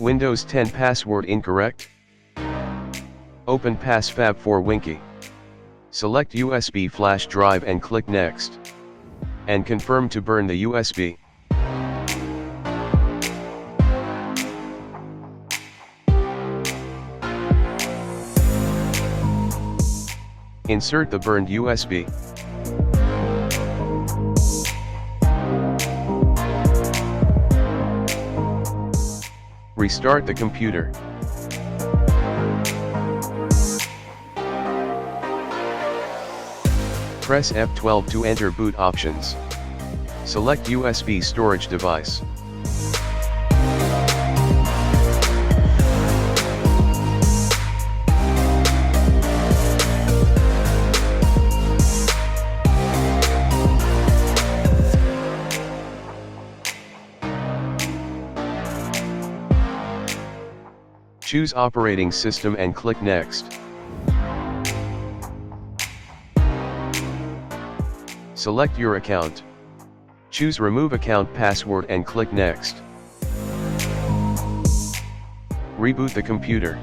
Windows 10 password incorrect? Open PassFab for Winky. Select USB flash drive and click Next. And confirm to burn the USB. Insert the burned USB. Restart the computer. Press F12 to enter boot options. Select USB storage device. Choose operating system and click Next. Select your account. Choose remove account password and click Next. Reboot the computer.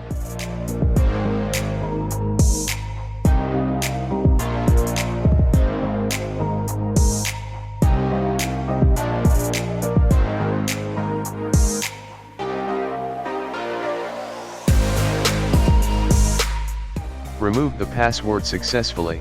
Remove the password successfully.